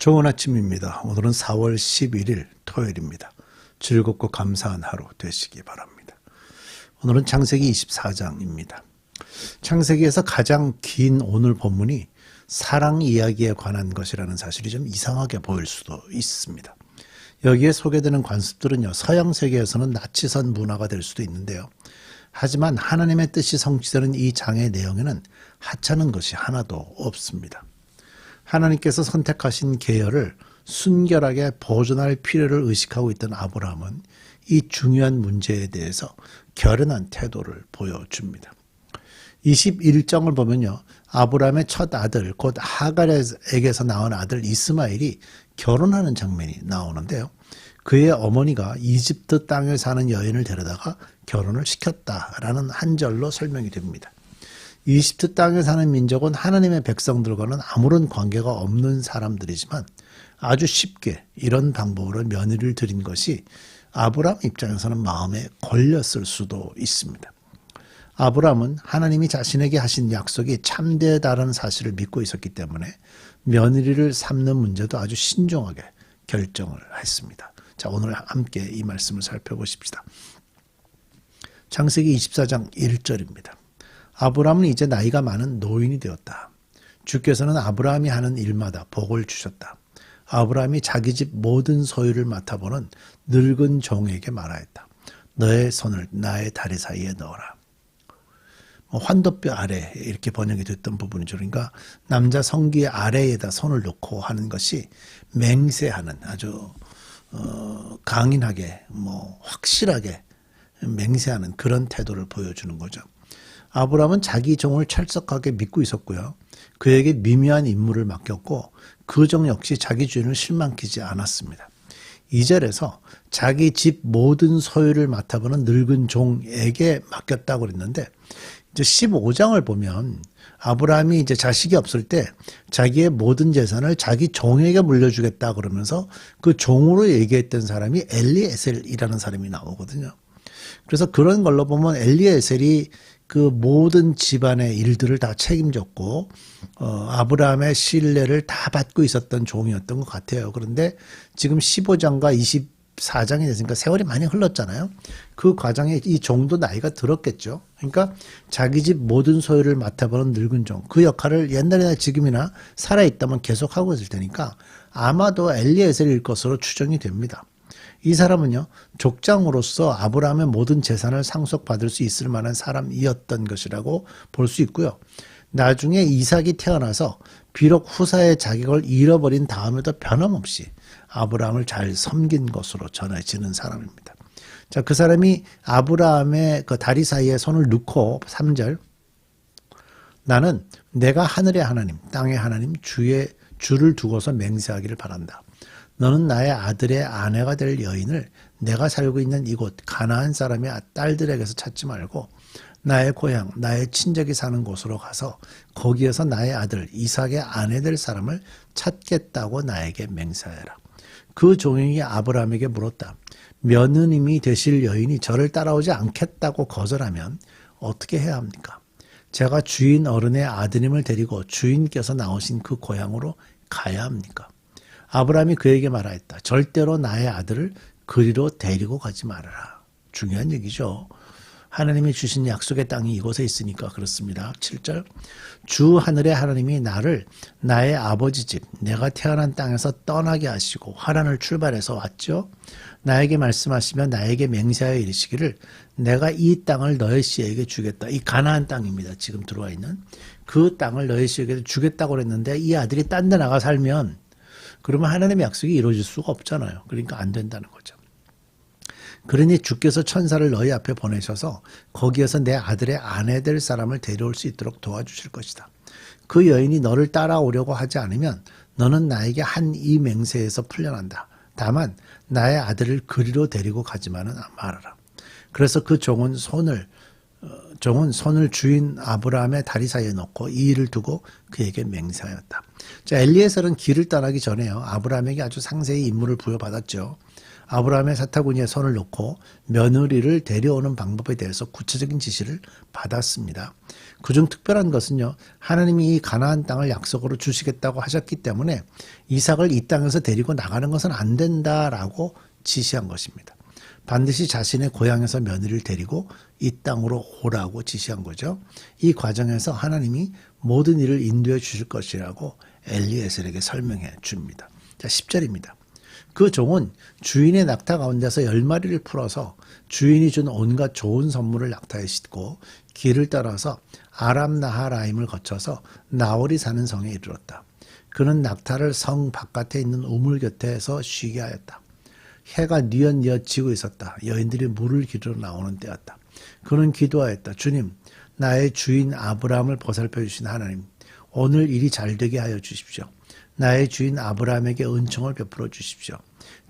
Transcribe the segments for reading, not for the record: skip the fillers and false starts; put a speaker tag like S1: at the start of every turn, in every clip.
S1: 좋은 아침입니다. 오늘은 4월 11일 토요일입니다. 즐겁고 감사한 하루 되시기 바랍니다. 오늘은 창세기 24장입니다. 창세기에서 가장 긴 오늘 본문이 사랑 이야기에 관한 것이라는 사실이 좀 이상하게 보일 수도 있습니다. 여기에 소개되는 관습들은요, 서양 세계에서는 나치선 문화가 될 수도 있는데요. 하지만 하나님의 뜻이 성취되는 이 장의 내용에는 하찮은 것이 하나도 없습니다. 하나님께서 선택하신 계열을 순결하게 보존할 필요를 의식하고 있던 아브라함은 이 중요한 문제에 대해서 결연한 태도를 보여줍니다. 21장을 보면요, 아브라함의 첫 아들 곧 하갈에게서 낳은 아들 이스마엘이 결혼하는 장면이 나오는데요. 그의 어머니가 이집트 땅에 사는 여인을 데려다가 결혼을 시켰다라는 한 절로 설명이 됩니다. 이집트 땅에 사는 민족은 하나님의 백성들과는 아무런 관계가 없는 사람들이지만 아주 쉽게 이런 방법으로 며느리를 드린 것이 아브라함 입장에서는 마음에 걸렸을 수도 있습니다. 아브라함은 하나님이 자신에게 하신 약속이 참되다는 사실을 믿고 있었기 때문에 며느리를 삼는 문제도 아주 신중하게 결정을 했습니다. 자, 오늘 함께 이 말씀을 살펴보십시다. 창세기 24장 1절입니다. 아브라함은 이제 나이가 많은 노인이 되었다. 주께서는 아브라함이 하는 일마다 복을 주셨다. 아브라함이 자기 집 모든 소유를 맡아보는 늙은 종에게 말하였다. 너의 손을 나의 다리 사이에 넣어라. 환도뼈 아래 이렇게 번역이 됐던 부분이죠. 그러니까 남자 성기 아래에다 손을 놓고 하는 것이 맹세하는 아주 강인하게 확실하게 맹세하는 그런 태도를 보여주는 거죠. 아브라함은 자기 종을 철석하게 믿고 있었고요. 그에게 미묘한 임무를 맡겼고 그 종 역시 자기 주인을 실망시키지 않았습니다. 2절에서 자기 집 모든 소유를 맡아보는 늙은 종에게 맡겼다고 그랬는데 이제 15장을 보면 아브라함이 이제 자식이 없을 때 자기의 모든 재산을 자기 종에게 물려주겠다 그러면서 그 종으로 얘기했던 사람이 엘리에셀이라는 사람이 나오거든요. 그래서 그런 걸로 보면 엘리에셀이 그 모든 집안의 일들을 다 책임졌고 아브라함의 신뢰를 다 받고 있었던 종이었던 것 같아요. 그런데 지금 15장과 24장이 됐으니까 세월이 많이 흘렀잖아요. 그 과정에 이 종도 나이가 들었겠죠. 그러니까 자기 집 모든 소유를 맡아보는 늙은 종, 그 역할을 옛날이나 지금이나 살아있다면 계속하고 있을 테니까 아마도 엘리에셀일 것으로 추정이 됩니다. 이 사람은요, 족장으로서 아브라함의 모든 재산을 상속받을 수 있을 만한 사람이었던 것이라고 볼 수 있고요. 나중에 이삭이 태어나서 비록 후사의 자격을 잃어버린 다음에도 변함없이 아브라함을 잘 섬긴 것으로 전해지는 사람입니다. 자, 그 사람이 아브라함의 그 다리 사이에 손을 넣고 3절, 나는 내가 하늘의 하나님, 땅의 하나님, 주를 두고서 맹세하기를 바란다. 너는 나의 아들의 아내가 될 여인을 내가 살고 있는 이곳 가나안 사람의 딸들에게서 찾지 말고 나의 고향, 나의 친척이 사는 곳으로 가서 거기에서 나의 아들 이삭의 아내 될 사람을 찾겠다고 나에게 맹세하여라. 그 종이 아브라함에게 물었다. 며느님이 되실 여인이 저를 따라오지 않겠다고 거절하면 어떻게 해야 합니까? 제가 주인 어른의 아드님을 데리고 주인께서 나오신 그 고향으로 가야 합니까? 아브라함이 그에게 말하였다. 절대로 나의 아들을 그리로 데리고 가지 말아라. 중요한 얘기죠. 하나님이 주신 약속의 땅이 이곳에 있으니까 그렇습니다. 7절, 주 하늘의 하나님이 나를 나의 아버지 집 내가 태어난 땅에서 떠나게 하시고 하란을 출발해서 왔죠. 나에게 말씀하시며 나에게 맹세하여 이르시기를 내가 이 땅을 너의 씨에게 주겠다. 이 가나안 땅입니다. 지금 들어와 있는 그 땅을 너의 씨에게 주겠다고 그랬는데 이 아들이 딴 데 나가 살면 그러면 하나님의 약속이 이루어질 수가 없잖아요. 그러니까 안 된다는 거죠. 그러니 주께서 천사를 너희 앞에 보내셔서 거기에서 내 아들의 아내 될 사람을 데려올 수 있도록 도와주실 것이다. 그 여인이 너를 따라오려고 하지 않으면 너는 나에게 한 이 맹세에서 풀려난다. 다만 나의 아들을 그리로 데리고 가지만은 말아라. 그래서 그 종은 손을 주인 아브라함의 다리 사이에 놓고 이 일을 두고 그에게 맹세하였다. 자, 엘리에셀은 길을 떠나기 전에요. 아브라함에게 아주 상세히 임무를 부여받았죠. 아브라함의 사타구니에 손을 놓고 며느리를 데려오는 방법에 대해서 구체적인 지시를 받았습니다. 그중 특별한 것은요, 하나님이 이 가나안 땅을 약속으로 주시겠다고 하셨기 때문에 이삭을 이 땅에서 데리고 나가는 것은 안 된다라고 지시한 것입니다. 반드시 자신의 고향에서 며느리를 데리고 이 땅으로 오라고 지시한 거죠. 이 과정에서 하나님이 모든 일을 인도해 주실 것이라고 엘리에셀에게 설명해 줍니다. 자, 10절입니다. 그 종은 주인의 낙타 가운데서 10마리를 풀어서 주인이 준 온갖 좋은 선물을 낙타에 싣고 길을 따라서 아람 나하라임을 거쳐서 나홀이 사는 성에 이르렀다. 그는 낙타를 성 바깥에 있는 우물 곁에서 쉬게 하였다. 해가 뉘엿뉘엿 지고 있었다. 여인들이 물을 기르러 나오는 때였다. 그는 기도하였다. 주님, 나의 주인 아브라함을 보살펴 주신 하나님, 오늘 일이 잘 되게 하여 주십시오. 나의 주인 아브라함에게 은총을 베풀어 주십시오.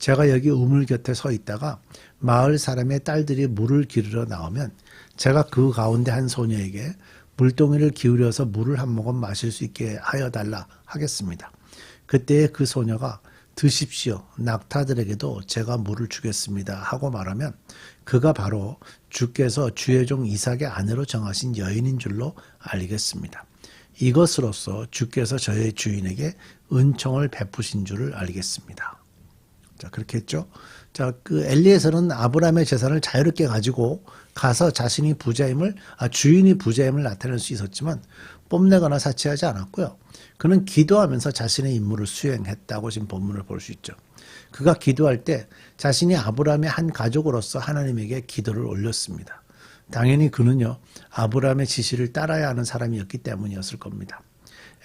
S1: 제가 여기 우물 곁에 서 있다가 마을 사람의 딸들이 물을 기르러 나오면 제가 그 가운데 한 소녀에게 물동이를 기울여서 물을 한 모금 마실 수 있게 하여 달라 하겠습니다. 그때에 그 소녀가 드십시오. 낙타들에게도 제가 물을 주겠습니다. 하고 말하면 그가 바로 주께서 주의 종 이삭의 아내로 정하신 여인인 줄로 알겠습니다. 이것으로써 주께서 저의 주인에게 은총을 베푸신 줄을 알겠습니다. 자, 그렇게 했죠. 자, 그 엘리에셀은 아브라함의 재산을 자유롭게 가지고 가서 자신이 부자임을, 주인이 부자임을 나타낼 수 있었지만 뽐내거나 사치하지 않았고요. 그는 기도하면서 자신의 임무를 수행했다고 지금 본문을 볼 수 있죠. 그가 기도할 때 자신이 아브라함의 한 가족으로서 하나님에게 기도를 올렸습니다. 당연히 그는요, 아브라함의 지시를 따라야 하는 사람이었기 때문이었을 겁니다.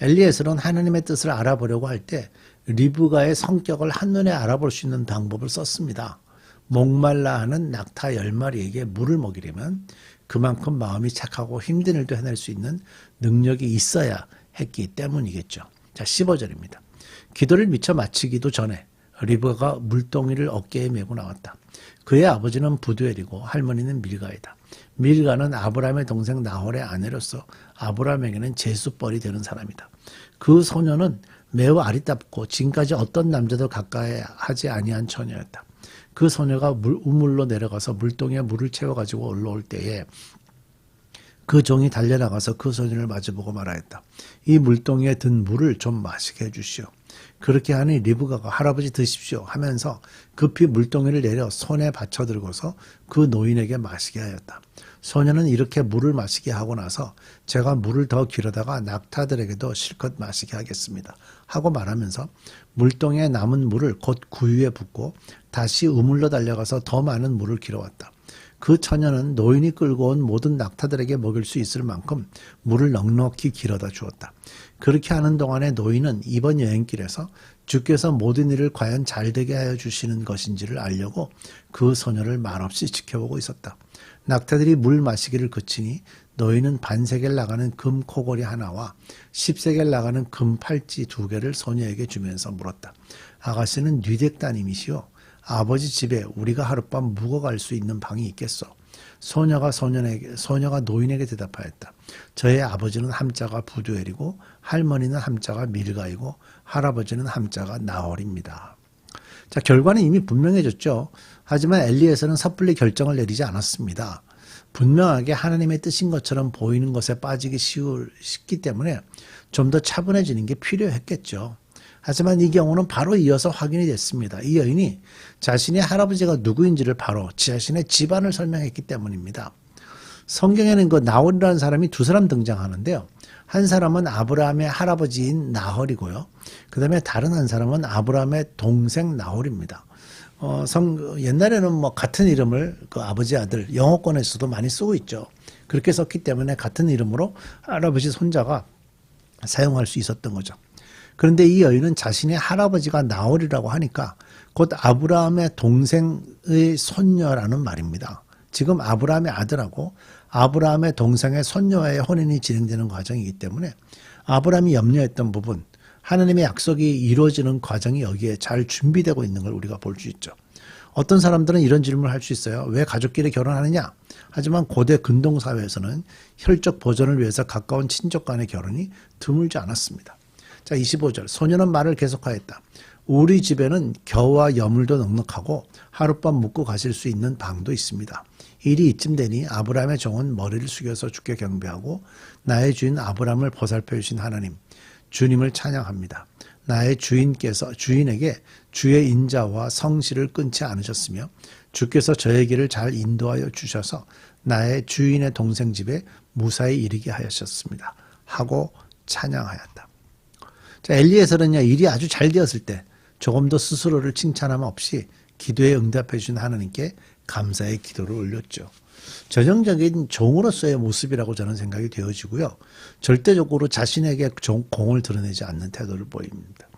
S1: 엘리에셀은 하나님의 뜻을 알아보려고 할 때 리브가의 성격을 한눈에 알아볼 수 있는 방법을 썼습니다. 목말라 하는 낙타 10마리에게 물을 먹이려면 그만큼 마음이 착하고 힘든 일도 해낼 수 있는 능력이 있어야 했기 때문이겠죠. 자, 15절입니다. 기도를 미처 마치기도 전에 리브가가 물동이를 어깨에 메고 나왔다. 그의 아버지는 부두엘이고 할머니는 밀가이다. 밀가는 아브라함의 동생 나홀의 아내로서 아브라함에게는 제수벌이 되는 사람이다. 그 소녀는 매우 아리따웠고 지금까지 어떤 남자도 가까이 하지 아니한 처녀였다. 그 소녀가 우물로 내려가서 물동이에 물을 채워가지고 올라올 때에 그 종이 달려나가서 그 소녀를 마주보고 말하였다. 이 물동이에 든 물을 좀 마시게 해주시오. 그렇게 하니 리브가가 할아버지 드십시오 하면서 급히 물동이를 내려 손에 받쳐 들고서 그 노인에게 마시게 하였다. 소녀는 이렇게 물을 마시게 하고 나서 제가 물을 더 길어다가 낙타들에게도 실컷 마시게 하겠습니다 하고 말하면서 물동이에 남은 물을 곧 구유에 붓고 다시 우물로 달려가서 더 많은 물을 길어왔다. 그 처녀는 노인이 끌고 온 모든 낙타들에게 먹일 수 있을 만큼 물을 넉넉히 길어다 주었다. 그렇게 하는 동안에 노인은 이번 여행길에서 주께서 모든 일을 과연 잘되게 하여 주시는 것인지를 알려고 그 소녀를 말없이 지켜보고 있었다. 낙타들이 물 마시기를 그치니 노인은 반세겔 나가는 금 코걸이 하나와 10세겔 나가는 금 팔찌 2개를 소녀에게 주면서 물었다. 아가씨는 뉘덱따님이시오. 아버지 집에 우리가 하룻밤 묵어갈 수 있는 방이 있겠소. 소녀가 노인에게 대답하였다. 저의 아버지는 함자가 부두엘이고 할머니는 함자가 밀가이고 할아버지는 함자가 나홀입니다. 자, 결과는 이미 분명해졌죠. 하지만 엘리에서는 섣불리 결정을 내리지 않았습니다. 분명하게 하나님의 뜻인 것처럼 보이는 것에 빠지기 쉽기 때문에 좀 더 차분해지는 게 필요했겠죠. 하지만 이 경우는 바로 이어서 확인이 됐습니다. 이 여인이 자신의 할아버지가 누구인지를 바로 자신의 집안을 설명했기 때문입니다. 성경에는 그 나홀이라는 사람이 두 사람 등장하는데요. 한 사람은 아브라함의 할아버지인 나홀이고요. 그 다음에 다른 한 사람은 아브라함의 동생 나홀입니다. 옛날에는 뭐 같은 이름을 그 아버지 아들 영어권에서도 많이 쓰고 있죠. 그렇게 썼기 때문에 같은 이름으로 할아버지 손자가 사용할 수 있었던 거죠. 그런데 이 여인은 자신의 할아버지가 나홀이라고 하니까 곧 아브라함의 동생의 손녀라는 말입니다. 지금 아브라함의 아들하고 아브라함의 동생의 손녀와의 혼인이 진행되는 과정이기 때문에 아브라함이 염려했던 부분, 하나님의 약속이 이루어지는 과정이 여기에 잘 준비되고 있는 걸 우리가 볼 수 있죠. 어떤 사람들은 이런 질문을 할 수 있어요. 왜 가족끼리 결혼하느냐? 하지만 고대 근동사회에서는 혈적 보존을 위해서 가까운 친족 간의 결혼이 드물지 않았습니다. 자, 25절. 소녀는 말을 계속하였다. 우리 집에는 겨와 여물도 넉넉하고 하룻밤 묵고 가실 수 있는 방도 있습니다. 일이 이쯤 되니 아브라함의 종은 머리를 숙여서 주께 경배하고 나의 주인 아브라함을 보살펴 주신 하나님, 주님을 찬양합니다. 나의 주인에게 주의 인자와 성실을 끊지 않으셨으며 주께서 저의 길을 잘 인도하여 주셔서 나의 주인의 동생 집에 무사히 이르게 하셨습니다. 하고 찬양하였다. 자, 엘리에셀은요, 일이 아주 잘 되었을 때 조금도 스스로를 칭찬함 없이 기도에 응답해 주신 하나님께 감사의 기도를 올렸죠. 전형적인 종으로서의 모습이라고 저는 생각이 되어지고요. 절대적으로 자신에게 공을 드러내지 않는 태도를 보입니다.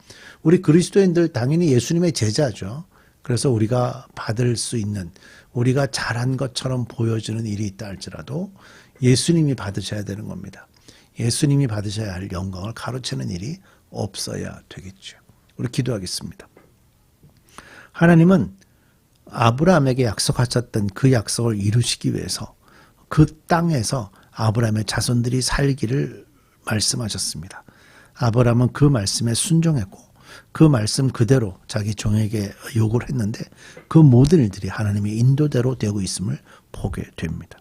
S1: 우리 그리스도인들 당연히 예수님의 제자죠. 그래서 우리가 받을 수 있는, 우리가 잘한 것처럼 보여지는 일이 있다 할지라도 예수님이 받으셔야 되는 겁니다. 예수님이 받으셔야 할 영광을 가로채는 일이 없어야 되겠죠. 우리 기도하겠습니다. 하나님은 아브라함에게 약속하셨던 그 약속을 이루시기 위해서 그 땅에서 아브라함의 자손들이 살기를 말씀하셨습니다. 아브라함은 그 말씀에 순종했고 그 말씀 그대로 자기 종에게 요구를 했는데 그 모든 일들이 하나님의 인도대로 되고 있음을 보게 됩니다.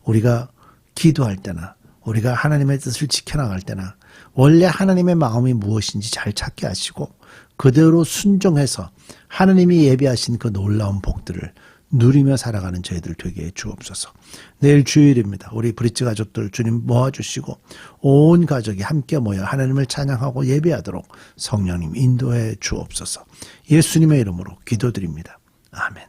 S1: 우리가 기도할 때나 우리가 하나님의 뜻을 지켜나갈 때나 원래 하나님의 마음이 무엇인지 잘 찾게 하시고 그대로 순종해서 하나님이 예비하신 그 놀라운 복들을 누리며 살아가는 저희들 되게 해 주옵소서. 내일 주일입니다. 우리 브릿지 가족들 주님 모아주시고 온 가족이 함께 모여 하나님을 찬양하고 예배하도록 성령님 인도해 주옵소서. 예수님의 이름으로 기도드립니다. 아멘.